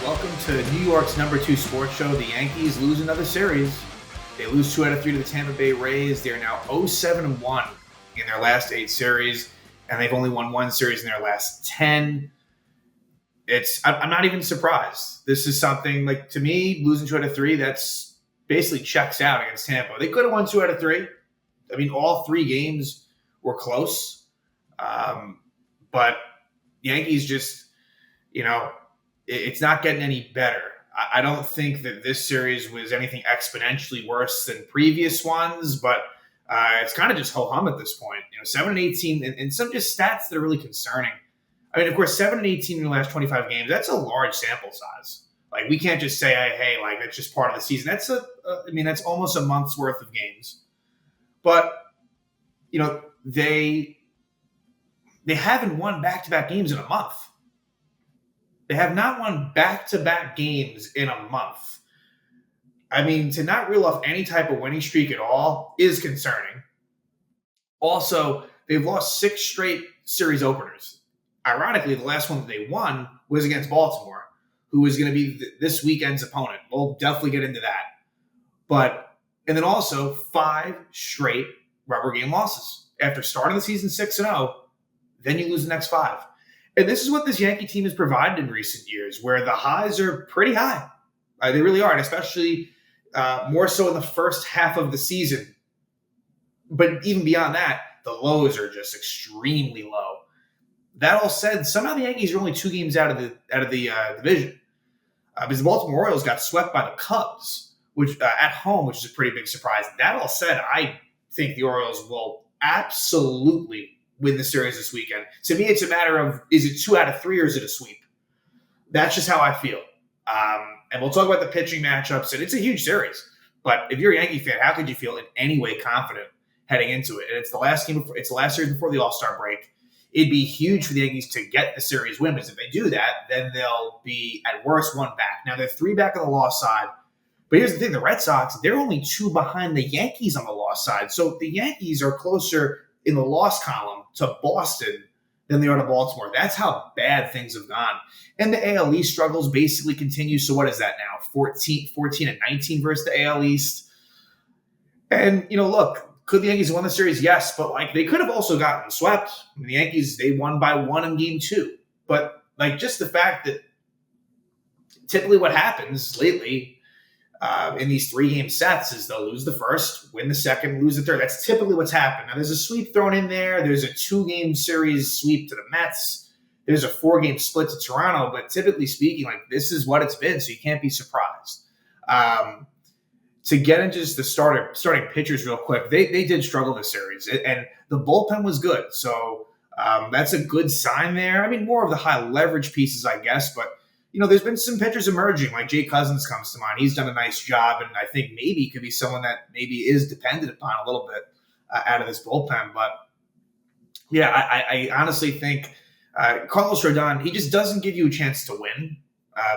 Welcome to New York's #2 sports show. The Yankees lose another series. They lose 2 out of 3 to the Tampa Bay Rays. They're now 0-7-1 in their last 8 series, and they've only won 1 series in their last 10. I'm not even surprised. This is something, like, to me, losing 2 out of 3, that's basically checks out against Tampa. They could have won 2 out of 3. I mean, all 3 games were close. But Yankees just, it's not getting any better. I don't think that this series was anything exponentially worse than previous ones, but it's kind of just ho-hum at this point. 7-18, and some just stats that are really concerning. I mean, of course, 7-18 in the last 25 games, that's a large sample size. Like, we can't just say, hey, like, that's just part of the season. That's almost a month's worth of games. But, they haven't won back-to-back games in a month. They have not won back-to-back games in a month. I mean, to not reel off any type of winning streak at all is concerning. Also, they've lost 6 straight series openers. Ironically, the last one that they won was against Baltimore, who is going to be this weekend's opponent. We'll definitely get into that. And then also 5 straight rubber game losses. After starting the season 6-0, then you lose the next 5. And this is what this Yankee team has provided in recent years, where the highs are pretty high. They really are, and especially more so in the first half of the season. But even beyond that, the lows are just extremely low. That all said, somehow the Yankees are only 2 games out of the division, because the Baltimore Orioles got swept by the Cubs, which at home, which is a pretty big surprise. That all said, I think the Orioles will absolutely win the series this weekend. To me, it's a matter of, is it 2 out of 3 or is it a sweep? That's just how I feel. And we'll talk about the pitching matchups, and it's a huge series. But if you're a Yankee fan, how could you feel in any way confident heading into it? And it's the last series before the All-Star break. It'd be huge for the Yankees to get the series win, because if they do that, then they'll be at worst 1 back. Now, they're 3 back on the loss side. But here's the thing, the Red Sox, they're only 2 behind the Yankees on the loss side. So the Yankees are closer in the loss column to Boston than they are to Baltimore. That's how bad things have gone. And the AL East struggles basically continue. So what is that now? 14-19 versus the AL East. And, look, could the Yankees win the series? Yes, but they could have also gotten swept. I mean, the Yankees, they won by 1 in game 2. But just the fact that typically what happens lately in these 3-game sets is they'll lose the first, win the second, lose the third. That's typically what's happened. Now, there's a sweep thrown in there. There's a 2-game series sweep to the Mets. There's a 4-game split to Toronto. But typically speaking, this is what it's been, so you can't be surprised. To get into just the starting pitchers real quick, they did struggle this series, and the bullpen was good. So that's a good sign there. I mean, more of the high leverage pieces, I guess, but there's been some pitchers emerging, like Jay Cousins comes to mind. He's done a nice job, and I think maybe could be someone that maybe is dependent upon a little bit out of this bullpen. But, yeah, I honestly think Carlos Rodón, he just doesn't give you a chance to win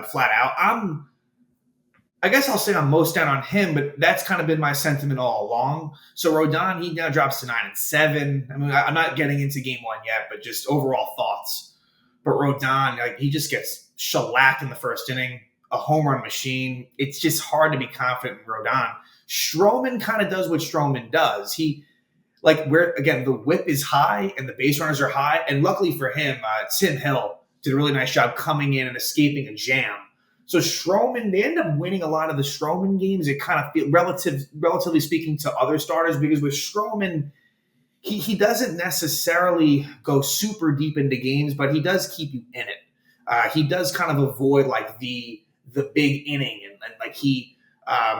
flat out. I guess I'll say I'm most down on him, but that's kind of been my sentiment all along. So Rodón, he now drops to 9-7. I mean, I'm not getting into game 1 yet, but just overall thoughts. But Rodón, he just gets shellacked in the first inning, a home run machine. It's just hard to be confident in Rodón. Stroman kind of does what Stroman does. He, the whip is high and the base runners are high. And luckily for him, Tim Hill did a really nice job coming in and escaping a jam. So Stroman, they end up winning a lot of the Stroman games. It kind of feels, relatively speaking, to other starters, because with Stroman, he doesn't necessarily go super deep into games, but he does keep you in it. He does kind of avoid the big inning,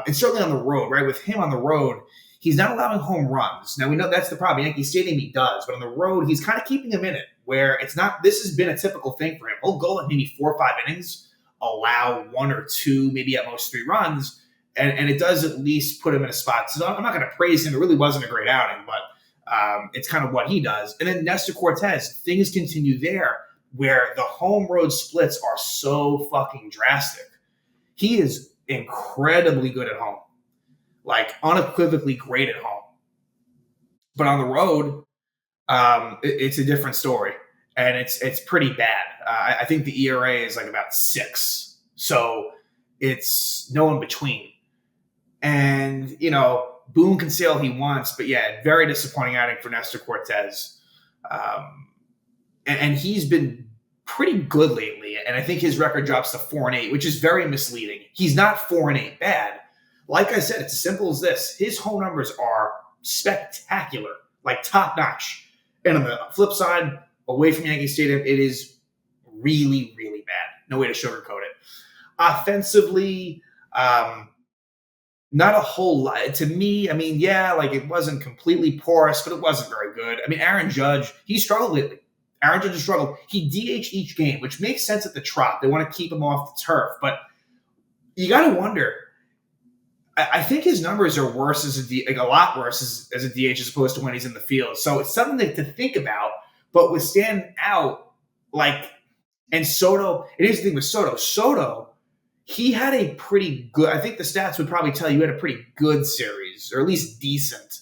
and certainly on the road, right? With him on the road, he's not allowing home runs. Now we know that's the problem. Yankee Stadium, he does, but on the road, he's kind of keeping him in it. Where it's not. This has been a typical thing for him. He'll go maybe 4 or 5 innings, allow 1 or 2, maybe at most 3 runs, and it does at least put him in a spot. So I'm not going to praise him. It really wasn't a great outing, but it's kind of what he does. And then Nestor Cortes, things continue there, where the home road splits are so fucking drastic. He is incredibly good at home, unequivocally great at home. But on the road, it's a different story, and it's pretty bad. I think the ERA is about 6 So it's no in between. And, Boone can say all he wants, but yeah, very disappointing outing for Nestor Cortes. And he's been pretty good lately. And I think his record drops to 4-8, which is very misleading. He's not 4-8 bad. Like I said, it's as simple as this. His home numbers are spectacular, like top notch. And on the flip side, away from Yankee Stadium, it is really, really bad. No way to sugarcoat it. Offensively, not a whole lot. To me, it wasn't completely porous, but it wasn't very good. Aaron Judge, he struggled lately. Aaron Judge has struggled. He DH'd each game, which makes sense at the Trop. They want to keep him off the turf. But you got to wonder. I think his numbers are worse a lot worse as a DH as opposed to when he's in the field. So it's something to think about. But with standing out, and Soto, and here's the thing with Soto. Soto, he had a pretty good, I think the stats would probably tell you he had a pretty good series, or at least decent.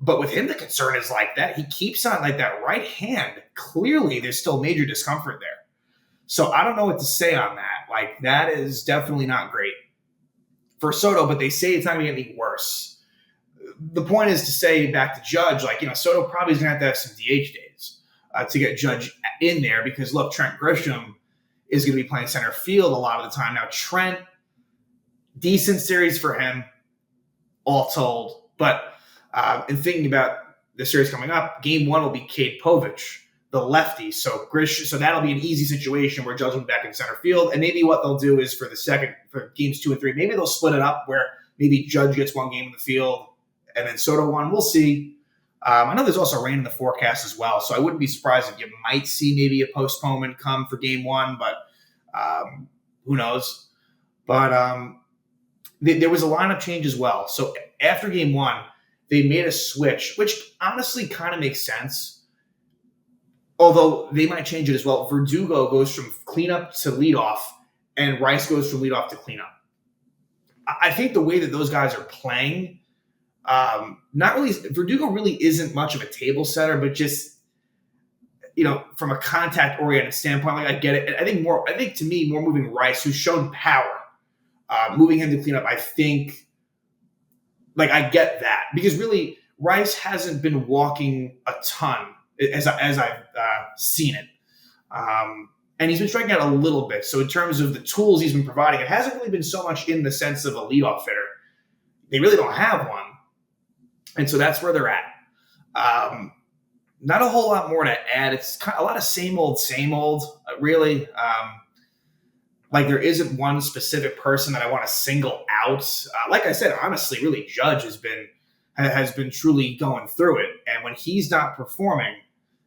But with him, the concern is that he keeps on that right hand. Clearly, there's still major discomfort there. So I don't know what to say on that. That is definitely not great for Soto, but they say it's not going to get any worse. The point is to say back to Judge, Soto probably is going to have some DH days to get Judge in there because, look, Trent Grisham is going to be playing center field a lot of the time. Now, Trent, decent series for him, all told. But in thinking about the series coming up, game one will be Cade Povich, the lefty. So that'll be an easy situation where Judge will be back in center field. And maybe what they'll do is for games 2 and 3, maybe they'll split it up where maybe Judge gets one game in the field and then Soto one. We'll see. I know there's also rain in the forecast as well, so I wouldn't be surprised if you might see maybe a postponement come for game one, but who knows. But there was a lineup change as well. So after game one, they made a switch, which honestly kind of makes sense, although they might change it as well. Verdugo goes from cleanup to leadoff, and Rice goes from leadoff to cleanup. I think the way that those guys are playing, not really. Verdugo really isn't much of a table setter, but just from a contact oriented standpoint, I get it. I think to me, more moving Rice, who's shown power, moving him to cleanup. I think, I get that because really Rice hasn't been walking a ton as I've seen it, and he's been striking out a little bit. So in terms of the tools he's been providing, it hasn't really been so much in the sense of a leadoff hitter. They really don't have one. And so that's where they're at. Not a whole lot more to add. It's kind of a lot of same old, really. There isn't one specific person that I want to single out. Like I said, honestly, really, Judge has been truly going through it. And when he's not performing,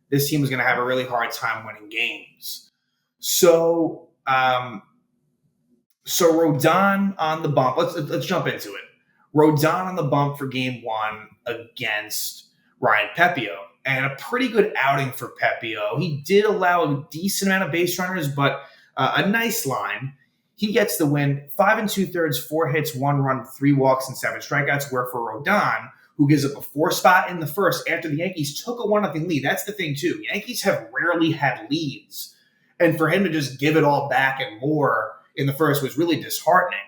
this team is going to have a really hard time winning games. So Rodón on the bump. Let's jump into it. Rodón on the bump for game one against Ryan Pepio. And a pretty good outing for Pepio. He did allow a decent amount of base runners, but a nice line. He gets the win. 5 2/3, 4 hits, 1 run, 3 walks, and 7 strikeouts. Where for Rodón, who gives up a 4 spot in the first after the Yankees took a 1-0 lead. That's the thing, too. Yankees have rarely had leads. And for him to just give it all back and more in the first was really disheartening.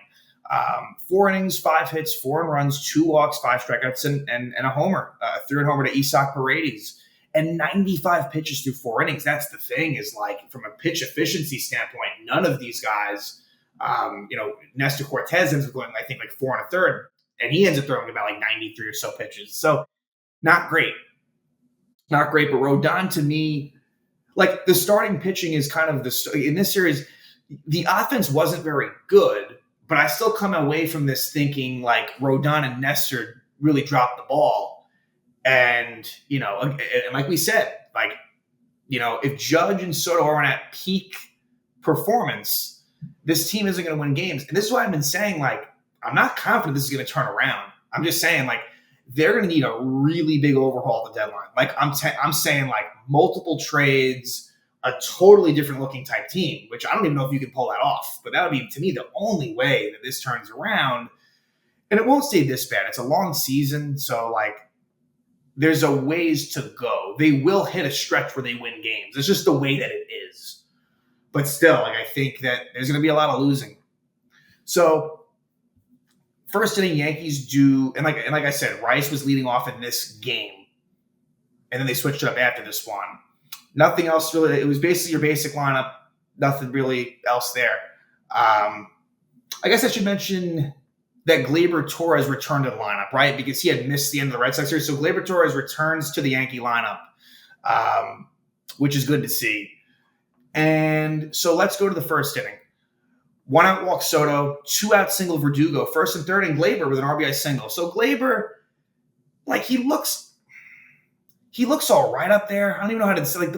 4 innings, 5 hits, 4 runs, 2 walks, 5 strikeouts, and a homer. 3rd homer to Isaac Paredes. And 95 pitches through 4 innings. That's the thing is from a pitch efficiency standpoint, none of these guys, Nestor Cortes ends up going, 4 1/3. And he ends up throwing about 93 or so pitches. So not great. Not great. But Rodón, to me, the starting pitching is kind of in this series, the offense wasn't very good, but I still come away from this thinking Rodón and Nestor really dropped the ball. And, and like we said, if Judge and Soto aren't at peak performance, this team isn't going to win games. And this is why I've been saying, I'm not confident this is going to turn around. I'm just saying, they're going to need a really big overhaul at the deadline. I'm saying, multiple trades, a totally different looking type team, which I don't even know if you can pull that off. But that would be, to me, the only way that this turns around. And it won't stay this bad. It's a long season, so, there's a ways to go. They will hit a stretch where they win games. It's just the way that it is. But still, like I think that there's going to be a lot of losing. So first inning, Yankees do, and like I said, Rice was leading off in this game, and then they switched it up after this one. Nothing else really. It was basically your basic lineup. Nothing really else there. I guess I should mention that Gleyber Torres returned to the lineup, right? Because he had missed the end of the Red Sox series. So Gleyber Torres returns to the Yankee lineup, which is good to see. And so let's go to the first inning. 1 out walk Soto, 2 out single Verdugo, first and third, and Gleyber with an RBI single. So Gleyber, like he looks all right up there. I don't even know how to say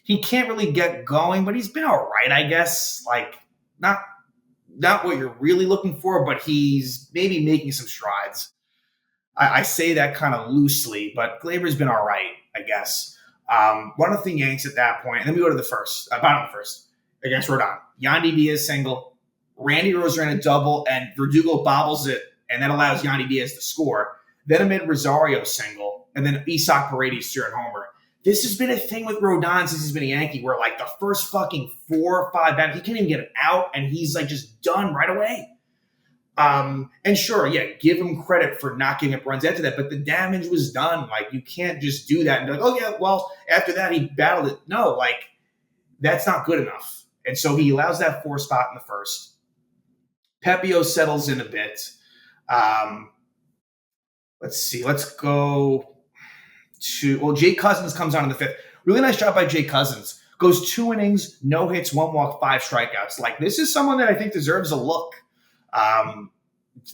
he can't really get going, but he's been all right, I guess. Like not what you're really looking for, but he's maybe making some strides. I say that kind of loosely, but Gleyber's been all right, I guess. One of the Yanks at that point, and then we go to the bottom of the first against Rodón. Yandy Diaz single, Randy Rosarena double, and Verdugo bobbles it, and that allows Yandy Diaz to score. Then amid Rosario single, and then Isaac Paredes third homer. This has been a thing with Rodón since he's been a Yankee, where like the first fucking 4 or 5 batters, he can't even get it out, and he's like just done right away. And sure, yeah, give him credit for not giving up runs after that, but the damage was done. Like, you can't just do that and be like, oh yeah, well, after that he battled it. No, like, that's not good enough. And so he allows that 4 spot in the first. Pepio settles in a bit. Let's see. Let's go to, Jake Cousins comes on in the 5th. Really nice job by Jake Cousins. Goes 2 innings, no hits, 1 walk, 5 strikeouts. Like, this is someone that I think deserves a look.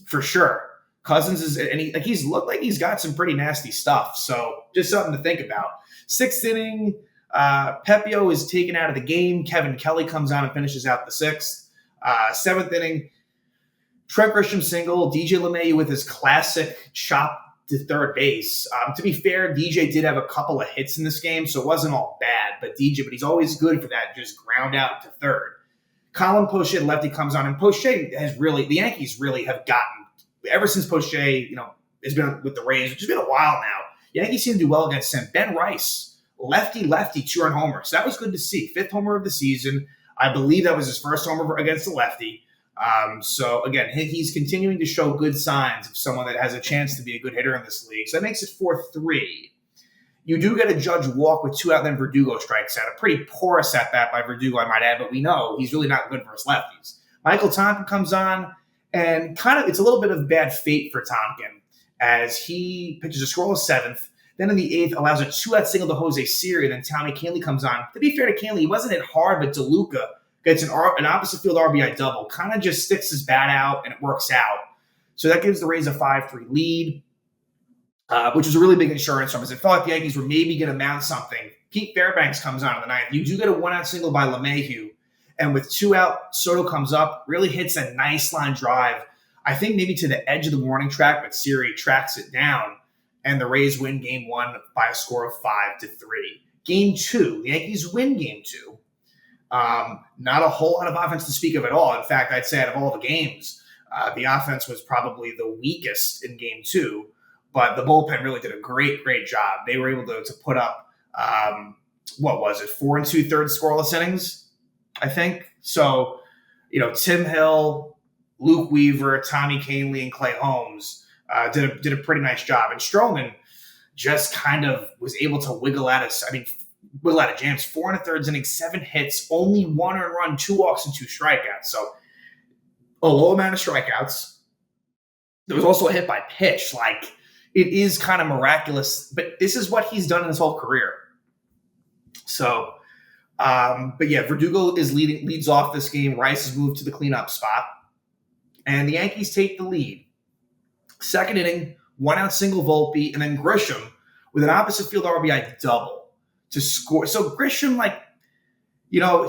For sure. Cousins is, and he's looked like he's got some pretty nasty stuff. So just something to think about. 6th inning, Pepio is taken out of the game. Kevin Kelly comes on and finishes out the 6th. 7th inning, Trent Grisham single, DJ LeMahieu with his classic chop to third base. To be fair, DJ did have a couple of hits in this game, so it wasn't all bad. But he's always good for that, just ground out to third. Colin Poche, lefty, comes on, and Poche the Yankees really have gotten, ever since Poche, has been with the Rays, which has been a while now, Yankees seem to do well against him. Ben Rice, lefty, 2-run homer. So that was good to see. 5th homer of the season. I believe that was his first homer against the lefty. So again, he's continuing to show good signs of someone that has a chance to be a good hitter in this league. So that makes it 4-3. You do get a Judge walk with 2 out, then Verdugo strikes out. A pretty porous at-bat by Verdugo, I might add, but we know he's really not good versus lefties. Michael Tonkin comes on, and it's a little bit of bad fate for Tonkin as he pitches a scoreless 7th. Then in the 8th, allows a 2-out single to Jose Siri, and then Tommy Kahnle comes on. To be fair to Kahnle, he wasn't hit hard, but DeLuca gets an opposite field RBI double, kind of just sticks his bat out, and it works out. So that gives the Rays a 5-3 lead, which was a really big insurance from us. It felt like the Yankees were maybe going to mount something. Pete Fairbanks comes on in the 9th. You do get a 1-out single by LeMahieu, and with 2 out, Soto comes up, really hits a nice line drive. I think maybe to the edge of the warning track, but Siri tracks it down, and the Rays win Game 1 by a score of 5-3. Game 2, the Yankees win Game 2. Not a whole lot of offense to speak of at all. In fact, I'd say out of all the games, the offense was probably the weakest in Game 2, but the bullpen really did a great job. They were able to put up, 4 2/3 scoreless innings, I think. So, Tim Hill, Luke Weaver, Tommy Kahnle, and Clay Holmes did a pretty nice job. And Stroman just kind of was able to wiggle out of jams. 4 1/3 innings, 7 hits, only 1 earned run, 2 walks, and 2 strikeouts. So a low amount of strikeouts. There was also a hit by pitch. Like, it is kind of miraculous, but this is what he's done in his whole career. So, but yeah, Verdugo leads off this game. Rice has moved to the cleanup spot, and the Yankees take the lead. 2nd inning, 1-out single Volpe, and then Grisham with an opposite field RBI double to score. So Grisham,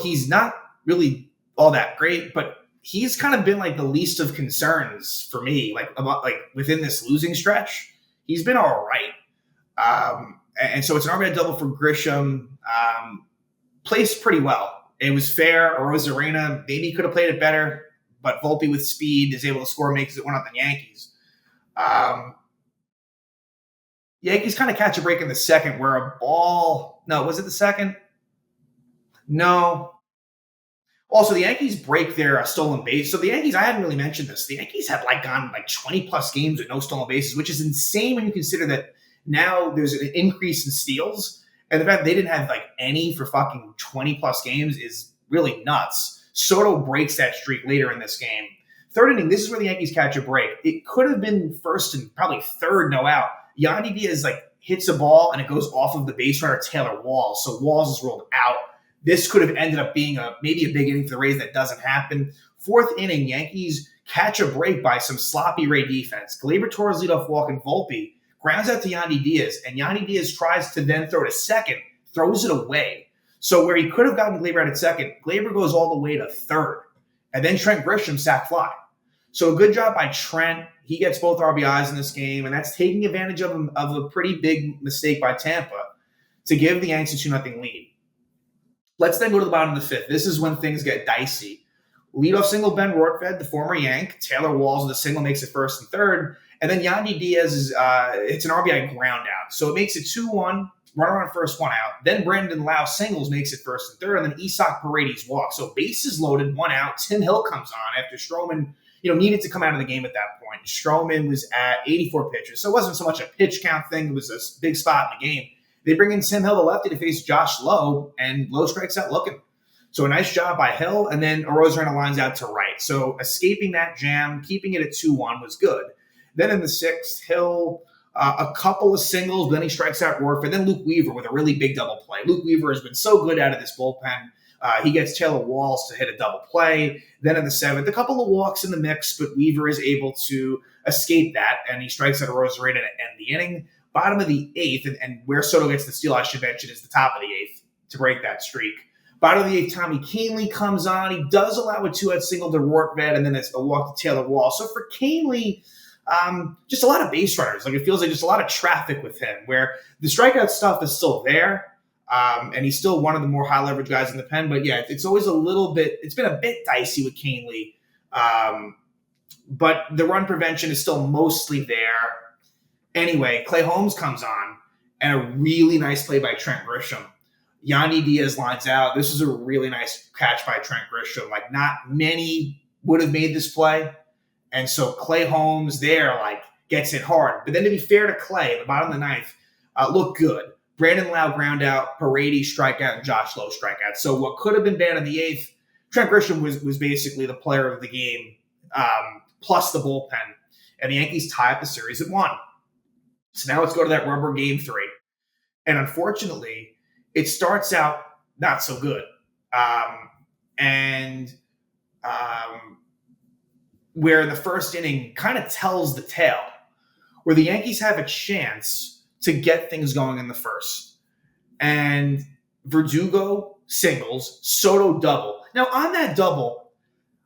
he's not really all that great, but he's kind of been like the least of concerns for me, within this losing stretch. He's been all right. And so it's an RBI double for Grisham. Placed pretty well. It was fair. Rosarena maybe could have played it better, but Volpe with speed is able to score, makes it 1-0 Yankees. Yankees kind of catch a break in the 2nd where a ball – no, was it the 2nd? No. Also, the Yankees break their stolen base. So the Yankees, I hadn't really mentioned this. The Yankees have gone 20 plus games with no stolen bases, which is insane when you consider that now there's an increase in steals. And the fact they didn't have any for fucking 20 plus games is really nuts. Soto breaks that streak later in this game. Third inning, this is where the Yankees catch a break. It could have been first and probably third, no out. Yandy Diaz hits a ball and it goes off of the base runner Taylor Walls. So Walls is rolled out. This could have ended up being maybe a big inning for the Rays. That doesn't happen. Fourth inning, Yankees catch a break by some sloppy Ray defense. Gleyber Torres leadoff walk and Volpe grounds out to Yandy Diaz, and Yandy Diaz tries to then throw to second, throws it away. So where he could have gotten Gleyber out at second, Gleyber goes all the way to third, and then Trent Grisham sack fly. So a good job by Trent. He gets both RBIs in this game, and that's taking advantage of a pretty big mistake by Tampa to give the Yanks a 2-0 lead. Let's then go to the bottom of the fifth. This is when things get dicey. Leadoff single Ben Rortvedt, the former Yank. Taylor Walls with a single makes it first and third. And then Yandy Diaz it's an RBI ground out. So it makes it 2-1, runner on first, one out. Then Brandon Lau singles makes it first and third. And then Isak Paredes walks. So bases loaded, one out. Tim Hill comes on after Stroman needed to come out of the game at that point. Stroman was at 84 pitches. So it wasn't so much a pitch count thing. It was a big spot in the game. They bring in Tim Hill, the lefty, to face Josh Lowe, and Lowe strikes out looking. So a nice job by Hill, and then Arozarena lines out to right. So escaping that jam, keeping it at 2-1 was good. Then in the sixth, Hill, a couple of singles, then he strikes out Rortvedt, then Luke Weaver with a really big double play. Luke Weaver has been so good out of this bullpen. He gets Taylor Walls to hit a double play. Then in the seventh, a couple of walks in the mix, but Weaver is able to escape that, and he strikes out Arozarena to end the inning. Bottom of the eighth, and where Soto gets the steal, I should mention, is the top of the eighth to break that streak. Bottom of the eighth, Tommy Kahnle comes on. He does allow a two-out single to Rortvedt, and then it's a walk to Taylor Wall. So for Kahnle, just a lot of base runners. It feels like just a lot of traffic with him, where the strikeout stuff is still there, and he's still one of the more high-leverage guys in the pen. But yeah, it's always it's been a bit dicey with Kahnle. But the run prevention is still mostly there. Anyway, Clay Holmes comes on, and a really nice play by Trent Grisham. Yandy Diaz lines out. This is a really nice catch by Trent Grisham. Not many would have made this play. And so Clay Holmes there, gets hit hard. But then to be fair to Clay, at the bottom of the ninth, looked good. Brandon Lau ground out, Paredes strikeout, and Josh Lowe strikeout. So what could have been bad in the eighth, Trent Grisham was basically the player of the game, plus the bullpen. And the Yankees tie up the series at 1. So now let's go to that rubber game 3. And unfortunately, it starts out not so good. Where the first inning kind of tells the tale, where the Yankees have a chance to get things going in the first. And Verdugo singles, Soto double. Now, on that double,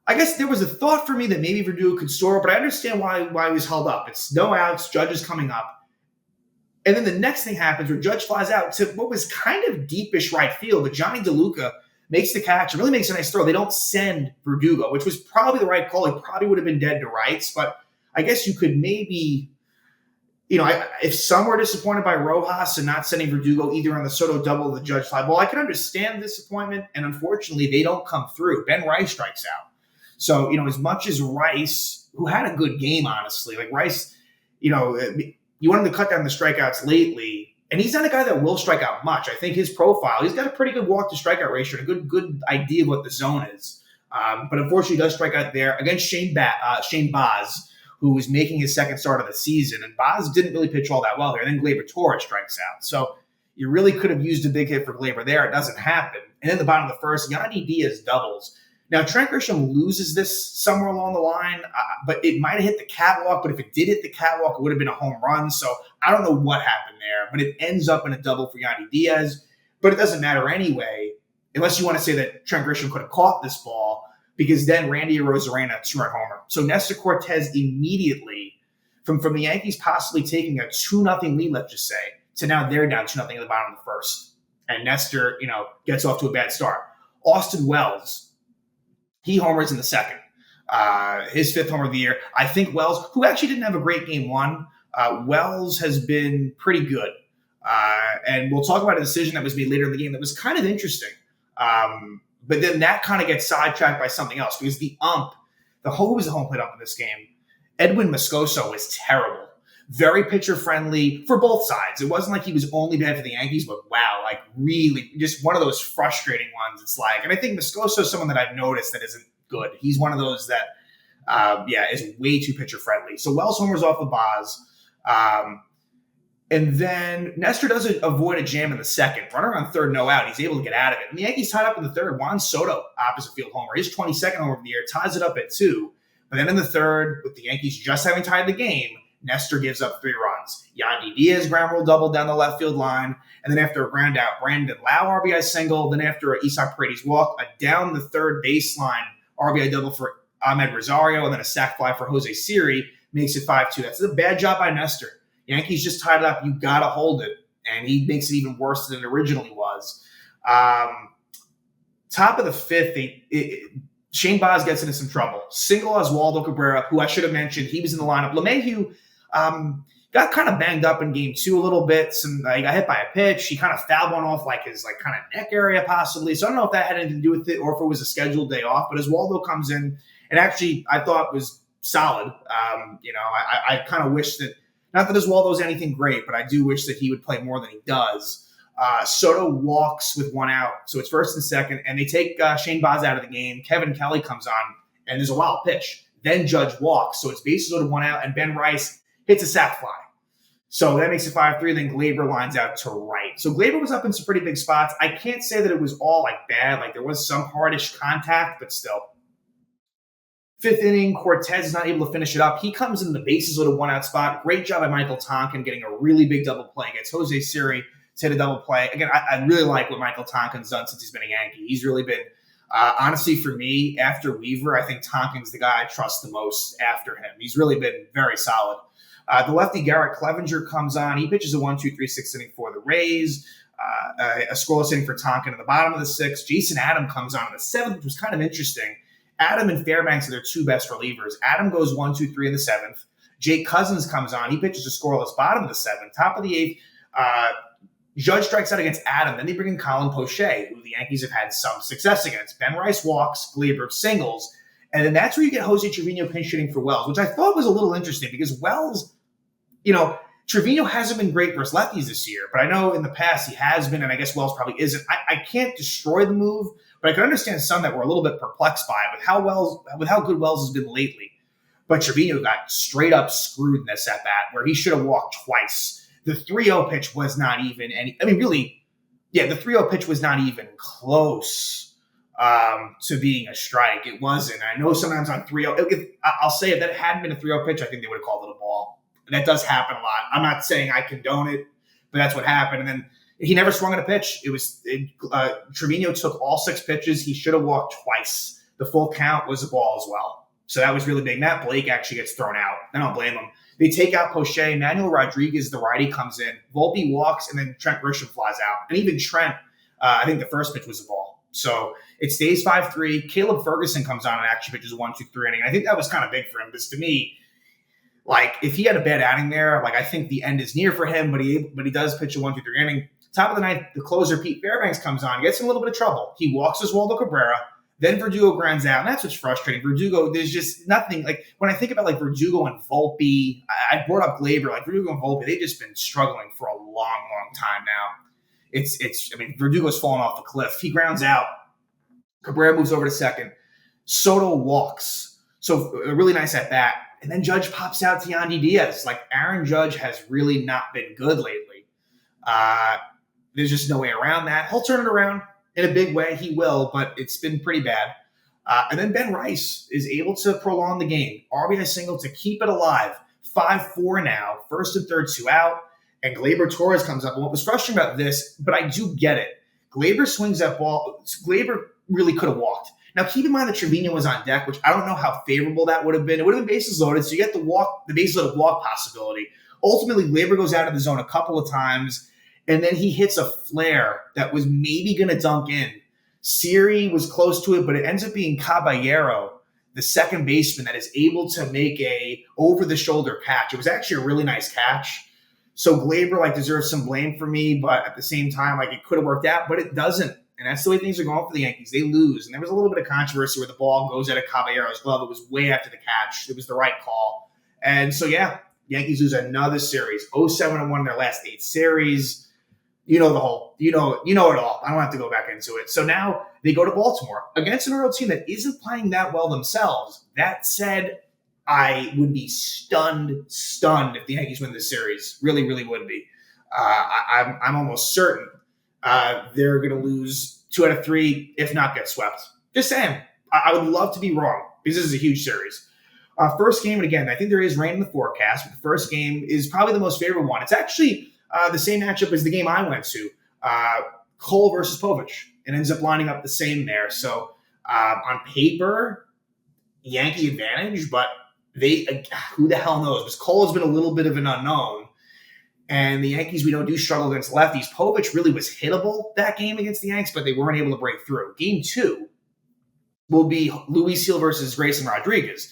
I guess there was a thought for me that maybe Verdugo could score, but I understand why he was held up. It's no outs, Judge is coming up. And then the next thing happens where Judge flies out to what was kind of deepish right field, but Johnny DeLuca makes the catch and really makes a nice throw. They don't send Verdugo, which was probably the right call. He probably would have been dead to rights, but I guess you could maybe, if some were disappointed by Rojas and not sending Verdugo either on the Soto double or the Judge fly ball, I can understand disappointment, and unfortunately they don't come through. Ben Rice strikes out. So, as much as Rice, who had a good game, honestly, Rice, you want him to cut down the strikeouts lately, and he's not a guy that will strike out much. I think his profile, he's got a pretty good walk to strikeout ratio and a good idea of what the zone is. But unfortunately, he does strike out there against Shane Baz, who was making his second start of the season. And Baz didn't really pitch all that well there. And then Gleyber Torres strikes out. So you really could have used a big hit for Gleyber there. It doesn't happen. And then the bottom of the first, Yandy Diaz doubles. Now, Trent Grisham loses this somewhere along the line, but it might have hit the catwalk. But if it did hit the catwalk, it would have been a home run. So I don't know what happened there, but it ends up in a double for Yandy Diaz. But it doesn't matter anyway, unless you want to say that Trent Grisham could have caught this ball, because then Randy Arozarena, 2-run homer. So Nestor Cortes immediately, from the Yankees possibly taking a 2-0 lead, let's just say, to now they're down 2-0 at the bottom of the first. And Nestor, gets off to a bad start. Austin Wells, he homers in the second. His 5th homer of the year. I think Wells, who actually didn't have a great game 1, Wells has been pretty good. And we'll talk about a decision that was made later in the game that was kind of interesting. But then that kind of gets sidetracked by something else because who was the home plate ump in this game? Edwin Moscoso was terrible. Very pitcher friendly for both sides. It wasn't like he was only bad for the Yankees, but wow, like really just one of those frustrating ones. It's like, and I think Moscoso is someone that I've noticed that isn't good. He's one of those that, is way too pitcher friendly. So Wells homers off of Boz. And then Nestor does avoid a jam in the second. Runner on third, no out. He's able to get out of it. And the Yankees tied up in the third. Juan Soto, opposite field homer. His 22nd homer of the year, ties it up at 2. But then in the third, with the Yankees just having tied the game, Nestor gives up 3 runs. Yandy Diaz ground rule double down the left field line. And then after a ground out, Brandon Lau RBI single. Then after Isaac Paredes walk, a down the third baseline RBI double for Ahmed Rosario. And then a sac fly for Jose Siri makes it 5-2. That's a bad job by Nestor. Yankees just tied it up. You got to hold it. And he makes it even worse than it originally was. Top of the fifth, Shane Baz gets into some trouble. Single Oswaldo Cabrera, who I should have mentioned, he was in the lineup. LeMahieu got kind of banged up in game 2 a little bit. He got hit by a pitch. He kind of fouled one off his kind of neck area possibly. So I don't know if that had anything to do with it or if it was a scheduled day off. But Oswaldo comes in and actually I thought was solid. I kind of wish that, not that Oswaldo's anything great, but I do wish that he would play more than he does. Soto walks with 1 out, so it's first and second, and they take Shane Baz out of the game. Kevin Kelly comes on, and there's a wild pitch. Then Judge walks, so it's bases loaded 1 out, and Ben Rice hits a sac fly. So that makes it 5-3, then Gleyber lines out to right. So Gleyber was up in some pretty big spots. I can't say that it was all bad. There was some hardish contact, but still. 5th inning, Cortes is not able to finish it up. He comes in the bases loaded 1 out spot. Great job by Michael Tonkin getting a really big double play against Jose Siri to hit a double play. Again, I really like what Michael Tonkin's done since he's been a Yankee. He's really been, honestly, for me, after Weaver, I think Tonkin's the guy I trust the most after him. He's really been very solid. The lefty Garrett Clevenger comes on. He pitches a 1-2-3 6th inning for the Rays. A scoreless inning for Tonkin in the bottom of the 6th. Jason Adam comes on in the 7th, which was kind of interesting. Adam and Fairbanks are their 2 best relievers. Adam goes 1-2-3 in the 7th. Jake Cousins comes on. He pitches a scoreless bottom of the 7th. Top of the 8th, Judge strikes out against Adam. Then they bring in Colin Poche, who the Yankees have had some success against. Ben Rice walks, Gleyber singles. And then that's where you get Jose Trevino pinch hitting for Wells, which I thought was a little interesting because Wells, Trevino hasn't been great versus lefties this year, but I know in the past he has been, and I guess Wells probably isn't. I can't destroy the move, but I can understand some that were a little bit perplexed by it with how good Wells has been lately. But Trevino got straight up screwed in this at bat where he should have walked twice. The 3-0 pitch was not even the 3-0 pitch was not even close to being a strike. It wasn't. I know sometimes on 3-0, I'll say if that hadn't been a 3-0 pitch, I think they would have called it a ball. That does happen a lot. I'm not saying I condone it, but that's what happened. And then he never swung at a pitch. Trevino took all 6 pitches. He should have walked twice. The full count was a ball as well. So that was really big. Matt Blake actually gets thrown out. I don't blame him. They take out Poche. Manuel Rodriguez, the righty, comes in. Volpe walks, and then Trent Grisham flies out. And even Trent, I think the first pitch was a ball. So it stays 5-3. Caleb Ferguson comes on and actually pitches a 1-2-3 inning. I think that was kind of big for him because to me, if he had a bad outing there, I think the end is near for him, but he does pitch a 1-2-3 inning. Top of the 9th, the closer, Pete Fairbanks, comes on, gets in a little bit of trouble. He walks Oswaldo Cabrera, then Verdugo grounds out, and that's what's frustrating. Verdugo, there's just nothing. When I think about Verdugo and Volpe, I brought up Gleyber, Verdugo and Volpe, they've just been struggling for a long, long time now. Verdugo's fallen off the cliff. He grounds out. Cabrera moves over to second. Soto walks. So a really nice at bat. And then Judge pops out to Yandy Diaz. Aaron Judge has really not been good lately. There's just no way around that. He'll turn it around in a big way. He will, but it's been pretty bad. And then Ben Rice is able to prolong the game. RBI single to keep it alive. 5-4 now. First and third, 2 out. And Gleyber Torres comes up. And what was frustrating about this, but I do get it. Gleyber swings that ball. Gleyber really could have walked. Now, keep in mind that Trevino was on deck, which I don't know how favorable that would have been. It would have been bases loaded, so you get the bases loaded walk possibility. Ultimately, Gleyber goes out of the zone a couple of times, and then he hits a flare that was maybe going to dunk in. Siri was close to it, but it ends up being Caballero, the second baseman, that is able to make a over-the-shoulder catch. It was actually a really nice catch. So Gleyber deserves some blame for me, but at the same time, it could have worked out, but it doesn't. And that's the way things are going for the Yankees. They lose. And there was a little bit of controversy where the ball goes out of Caballero's glove. It was way after the catch. It was the right call. And so, yeah, Yankees lose another series. 0-7-1 in their last 8 series. You know it all. I don't have to go back into it. So now they go to Baltimore against an Orioles team that isn't playing that well themselves. That said, I would be stunned if the Yankees win this series. Really, really would be. I'm almost certain they're going to lose 2 out of 3, if not get swept. Just saying. I would love to be wrong because this is a huge series. First game, and again, I think there is rain in the forecast, but the first game is probably the most favorite one. It's actually the same matchup as the game I went to, Cole versus Povich. It ends up lining up the same there. So on paper, Yankee advantage, but who the hell knows? Because Cole has been a little bit of an unknown. And the Yankees, we do struggle against lefties. Povich really was hittable that game against the Yanks, but they weren't able to break through. Game 2 will be Luis Gil versus Grayson Rodriguez.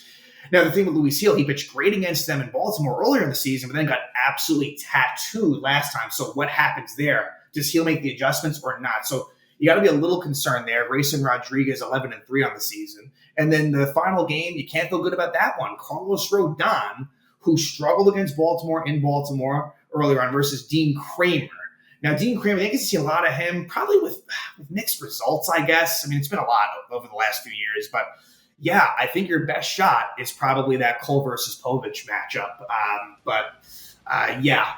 Now, the thing with Luis Gil, he pitched great against them in Baltimore earlier in the season, but then got absolutely tattooed last time. So what happens there? Does Gil make the adjustments or not? So you got to be a little concerned there. Grayson Rodriguez, 11-3 on the season. And then the final game, you can't feel good about that one. Carlos Rodón, who struggled against Baltimore in Baltimore earlier on, versus Dean Kramer. Now, Dean Kramer, I think you see a lot of him, probably with mixed results, I guess. I mean, it's been a lot over the last few years, but yeah, I think your best shot is probably that Cole versus Povich matchup. Yeah,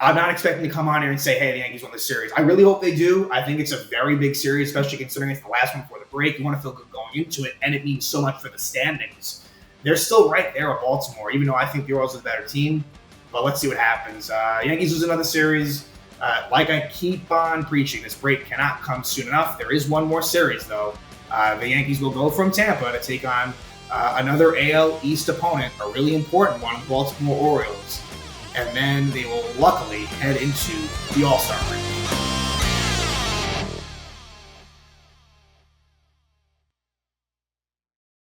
I'm not expecting to come on here and say, hey, the Yankees won the series. I really hope they do. I think it's a very big series, especially considering it's the last one before the break. You want to feel good going into it, and it means so much for the standings. They're still right there at Baltimore, even though I think the Orioles are the better team. But let's see what happens. Yankees lose another series. Like I keep on preaching, this break cannot come soon enough. There is one more series, though. The Yankees will go from Tampa to take on another AL East opponent, a really important one, Baltimore Orioles. And then they will luckily head into the All-Star break.